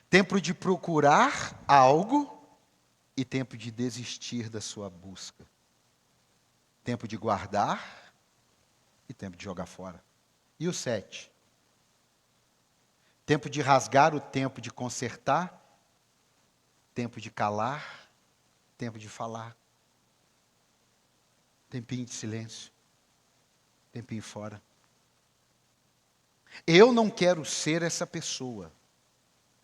Tempo de procurar algo e tempo de desistir da sua busca. Tempo de guardar e tempo de jogar fora. E o 7? Tempo de rasgar, o tempo de consertar, tempo de calar, tempo de falar. Tempinho de silêncio, tempinho fora. Eu não quero ser essa pessoa,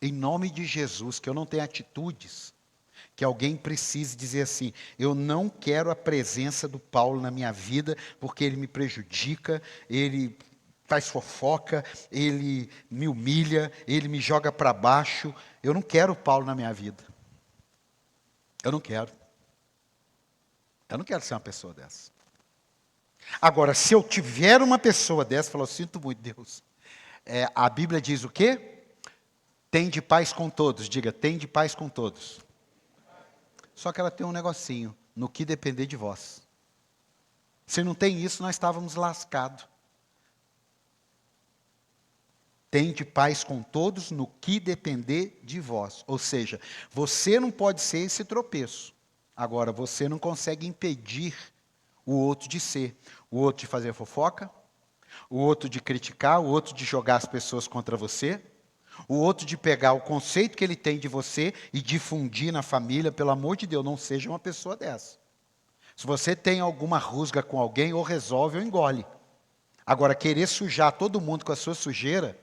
em nome de Jesus, que eu não tenha atitudes, que alguém precise dizer assim, eu não quero a presença do Paulo na minha vida, porque ele me prejudica, ele faz fofoca, ele me humilha, ele me joga para baixo. Eu não quero o Paulo na minha vida. Eu não quero. Eu não quero ser uma pessoa dessa. Agora, se eu tiver uma pessoa dessa, eu sinto muito, Deus. A Bíblia diz o quê? Tem de paz com todos. Diga, tem de paz com todos. Só que ela tem um negocinho, no que depender de vós. Se não tem isso, nós estávamos lascados. Tem de paz com todos no que depender de vós. Ou seja, você não pode ser esse tropeço. Agora, você não consegue impedir o outro de ser. O outro de fazer fofoca, o outro de criticar, o outro de jogar as pessoas contra você, O outro de pegar o conceito que ele tem de você e difundir na família. Pelo amor de Deus, não seja uma pessoa dessa. Se você tem alguma rusga com alguém, ou resolve ou engole. Agora, querer sujar todo mundo com a sua sujeira,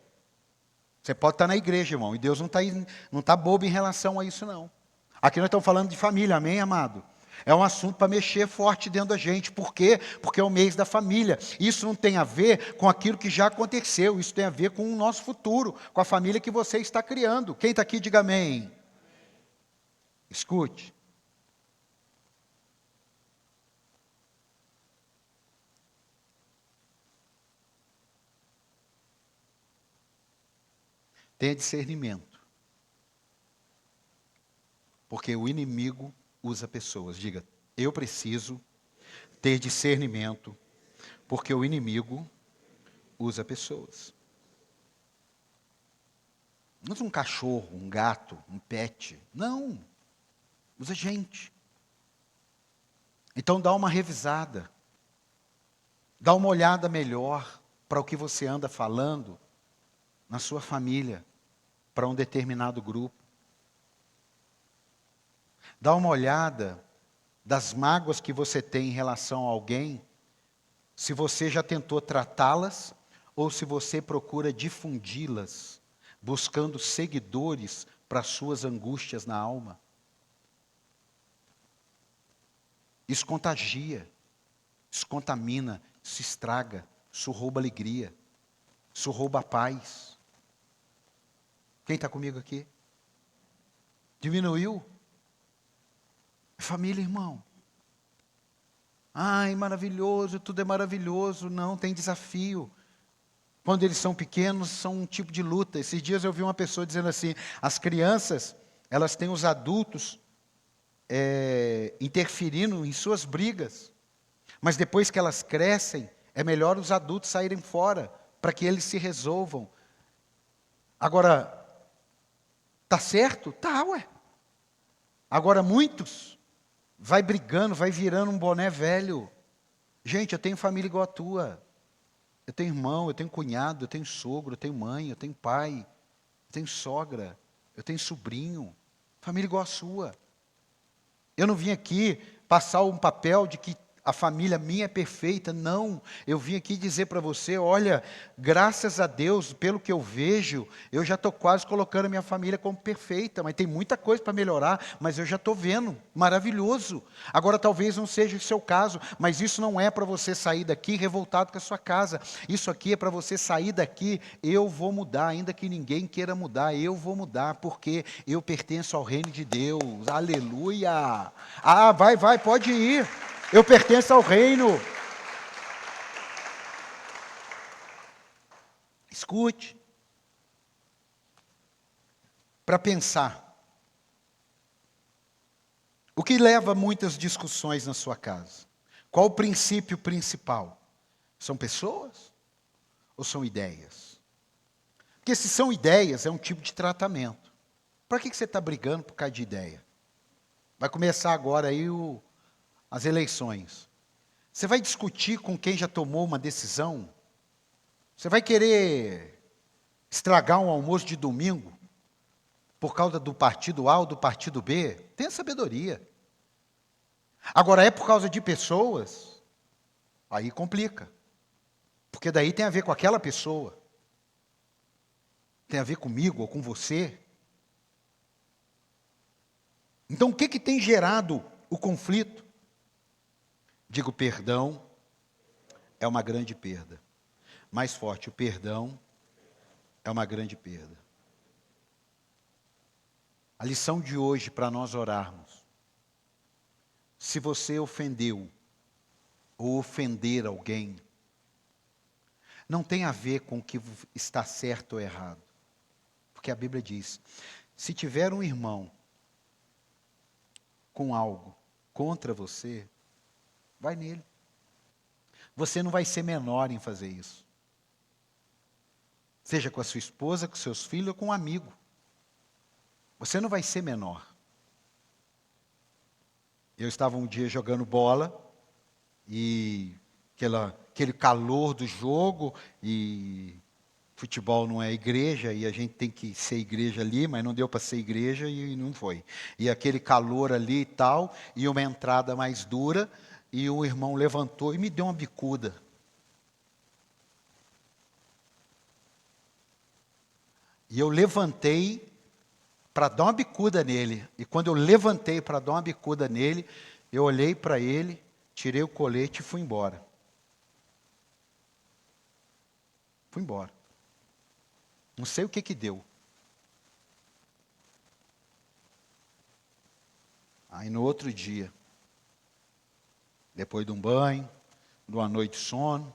você pode estar na igreja, irmão, e Deus não está bobo em relação a isso, não. Aqui nós estamos falando de família, amém, amado? É um assunto para mexer forte dentro da gente. Por quê? Porque é o mês da família. Isso não tem a ver com aquilo que já aconteceu. Isso tem a ver com o nosso futuro, com a família que você está criando. Quem está aqui, diga amém. Escute. Tenha discernimento. Porque o inimigo usa pessoas. Diga, eu preciso ter discernimento, porque o inimigo usa pessoas. Não usa um cachorro, um gato, um pet. Não. Usa gente. Então dá uma revisada. Dá uma olhada melhor para o que você anda falando na sua família, para um determinado grupo. Dá uma olhada das mágoas que você tem em relação a alguém, se você já tentou tratá-las ou se você procura difundi-las, buscando seguidores para suas angústias na alma. Isso contagia, isso contamina, isso estraga, isso rouba alegria, isso rouba a paz. Quem está comigo aqui? Diminuiu? Família, irmão. Ai, maravilhoso, tudo é maravilhoso. Não, tem desafio. Quando eles são pequenos, são um tipo de luta. Esses dias eu vi uma pessoa dizendo assim, as crianças, elas têm os adultos interferindo em suas brigas. Mas depois que elas crescem, é melhor os adultos saírem fora, para que eles se resolvam. Agora, tá certo? Tá, ué. Agora muitos vai brigando, vai virando um boné velho. Gente, eu tenho família igual a tua. Eu tenho irmão, eu tenho cunhado, eu tenho sogro, eu tenho mãe, eu tenho pai, eu tenho sogra, eu tenho sobrinho. Família igual a sua. Eu não vim aqui passar um papel de que a família minha é perfeita. Não, eu vim aqui dizer para você, olha, graças a Deus, pelo que eu vejo, eu já estou quase colocando a minha família como perfeita, mas tem muita coisa para melhorar, mas eu já estou vendo, maravilhoso. Agora talvez não seja o seu caso, mas isso não é para você sair daqui revoltado com a sua casa. Isso aqui é para você sair daqui, eu vou mudar, ainda que ninguém queira mudar, eu vou mudar, porque eu pertenço ao reino de Deus, aleluia. Ah, vai, pode ir. Eu pertenço ao reino. Escute. Para pensar. O que leva a muitas discussões na sua casa? Qual o princípio principal? São pessoas ou são ideias? Porque se são ideias, é um tipo de tratamento. Para que você está brigando por causa de ideia? Vai começar agora aí as eleições. Você vai discutir com quem já tomou uma decisão? Você vai querer estragar um almoço de domingo por causa do partido A ou do partido B? Tenha sabedoria. Agora, é por causa de pessoas? Aí complica. Porque daí tem a ver com aquela pessoa. Tem a ver comigo ou com você. Então, o que tem gerado o conflito? Digo, perdão é uma grande perda. Mais forte, o perdão é uma grande perda. A lição de hoje para nós orarmos. Se você ofendeu ou ofender alguém, não tem a ver com o que está certo ou errado. Porque a Bíblia diz, se tiver um irmão com algo contra você, vai nele. Você não vai ser menor em fazer isso. Seja com a sua esposa, com seus filhos ou com um amigo. Você não vai ser menor. Eu estava um dia jogando bola e aquele calor do jogo e Futebol não é igreja e a gente tem que ser igreja ali, mas não deu para ser igreja e não foi. E aquele calor ali e tal, e uma entrada mais dura, e o irmão levantou e me deu uma bicuda. E eu levantei para dar uma bicuda nele. E quando eu levantei para dar uma bicuda nele, eu olhei para ele, tirei o colete e fui embora. Fui embora. Não sei o que deu. Aí no outro dia, depois de um banho, de uma noite de sono,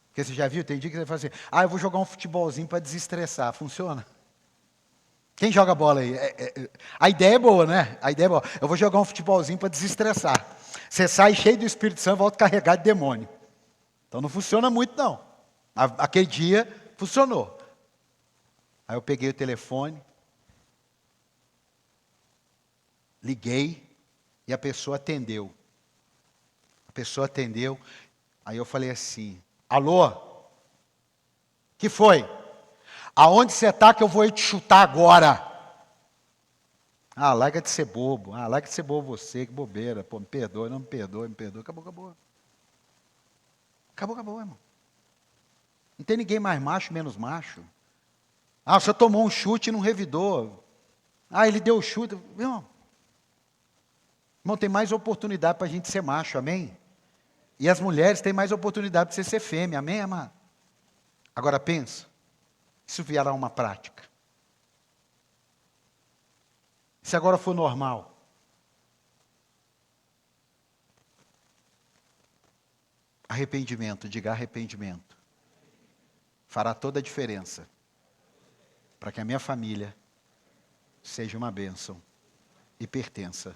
porque você já viu, tem dia que você fala assim, eu vou jogar um futebolzinho para desestressar. Funciona? Quem joga bola aí? A ideia é boa, né? A ideia é boa. Eu vou jogar um futebolzinho para desestressar. Você sai cheio do Espírito Santo e volta carregado de demônio. Então não funciona muito, não. Aquele dia funcionou. Aí eu peguei o telefone, liguei e a pessoa atendeu. Aí eu falei assim, alô? Que foi? Aonde você está que eu vou te chutar agora? Larga de ser bobo. Larga de ser bobo você, que bobeira. Pô, me perdoa, não me perdoa, me perdoa. Acabou. Acabou, irmão. Não tem ninguém mais macho, menos macho. Você tomou um chute e não revidou. Ele deu o chute. Irmão, tem mais oportunidade para a gente ser macho, amém? E as mulheres têm mais oportunidade para você ser fêmea, amém, amado? Agora pensa, isso virá uma prática. Se agora for normal, arrependimento, diga arrependimento, fará toda a diferença para que a minha família seja uma bênção e pertença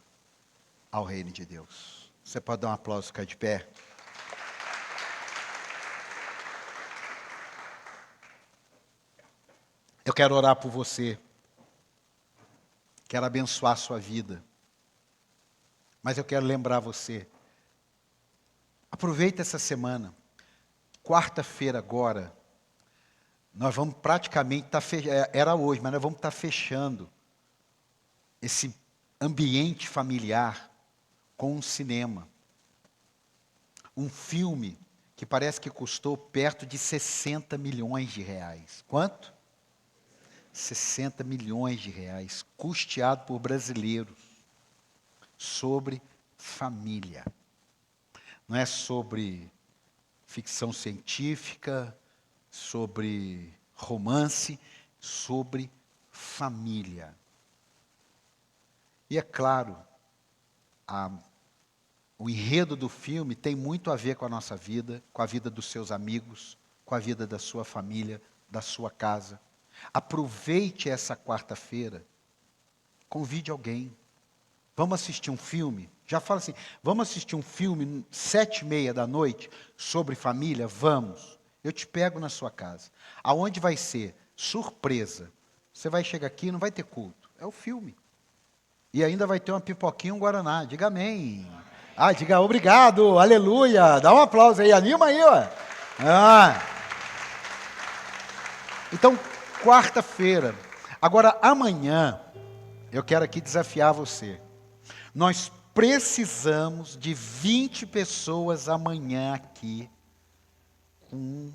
ao reino de Deus. Você pode dar um aplauso, ficar de pé? Eu quero orar por você. Quero abençoar a sua vida. Mas eu quero lembrar você. Aproveita essa semana. Quarta-feira agora, nós vamos praticamente era hoje, mas nós vamos estar fechando esse ambiente familiar com um cinema. Um filme que parece que custou perto de 60 milhões de reais. Quanto? 60 milhões de reais, custeado por brasileiros, sobre família. Não é sobre ficção científica, sobre romance, sobre família. E é claro, o enredo do filme tem muito a ver com a nossa vida, com a vida dos seus amigos, com a vida da sua família, da sua casa. Aproveite essa quarta-feira, convide alguém. Vamos assistir um filme? Já fala assim, vamos assistir um filme 7h30 da noite sobre família? Vamos. Eu te pego na sua casa. Aonde vai ser? Surpresa. Você vai chegar aqui e não vai ter culto. É o filme. E ainda vai ter uma pipoquinha e um guaraná. Diga amém. Diga obrigado, aleluia. Dá um aplauso aí, anima aí, ué. Então, quarta-feira. Agora, amanhã, eu quero aqui desafiar você. Nós precisamos de 20 pessoas amanhã aqui com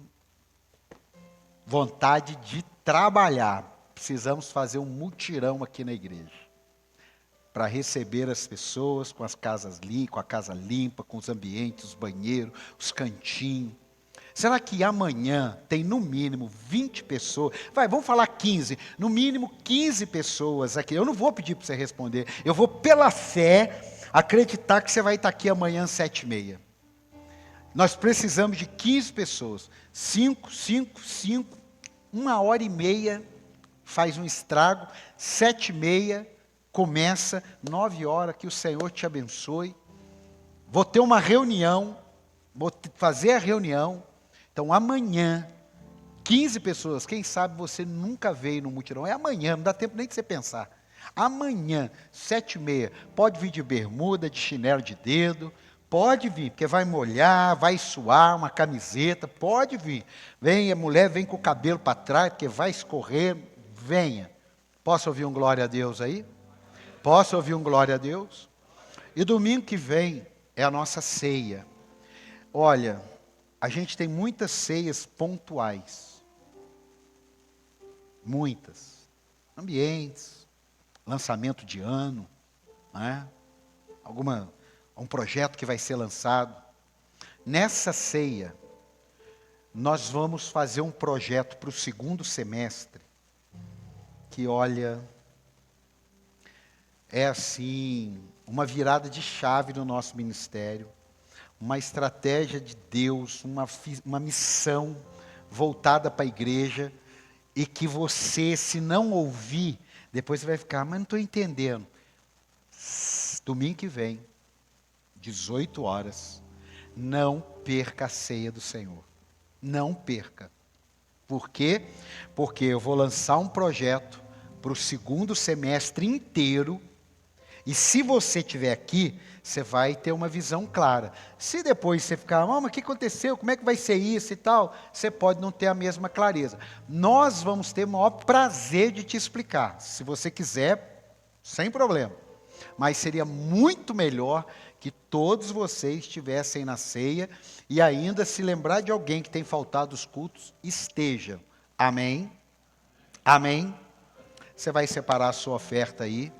vontade de trabalhar. Precisamos fazer um mutirão aqui na igreja para receber as pessoas com as casas limpas, com a casa limpa, com os ambientes, os banheiros, os cantinhos. Será que amanhã tem no mínimo 20 pessoas? Vamos falar 15. No mínimo 15 pessoas aqui. Eu não vou pedir para você responder. Eu vou, pela fé, acreditar que você vai estar aqui amanhã às 7h30. Nós precisamos de 15 pessoas. 5, 1h30 faz um estrago. 7h30 começa, 9h, que o Senhor te abençoe. Vou ter uma reunião, vou fazer a reunião. Então, amanhã, 15 pessoas, quem sabe você nunca veio no mutirão, é amanhã, não dá tempo nem de você pensar. Amanhã, 7h30, pode vir de bermuda, de chinelo de dedo, Pode vir, porque vai molhar, vai suar, uma camiseta, pode vir. Venha, mulher, vem com o cabelo para trás, porque vai escorrer, venha. Posso ouvir um glória a Deus aí? Posso ouvir um glória a Deus? E domingo que vem é a nossa ceia. Olha, a gente tem muitas ceias pontuais. Muitas. Ambientes, lançamento de ano, né? Um projeto que vai ser lançado. Nessa ceia, nós vamos fazer um projeto para o segundo semestre, que olha, é assim, uma virada de chave no nosso ministério, uma estratégia de Deus, uma missão voltada para a igreja, e que você, se não ouvir, depois você vai ficar, mas não estou entendendo. Domingo que vem, 18 horas, não perca a ceia do Senhor. Não perca. Por quê? Porque eu vou lançar um projeto para o segundo semestre inteiro, e se você estiver aqui, você vai ter uma visão clara. Se depois você ficar, mas o que aconteceu? Como é que vai ser isso e tal? Você pode não ter a mesma clareza. Nós vamos ter o maior prazer de te explicar. Se você quiser, sem problema. Mas seria muito melhor que todos vocês estivessem na ceia e ainda, se lembrar de alguém que tem faltado os cultos, esteja. Amém? Amém? Você vai separar a sua oferta aí.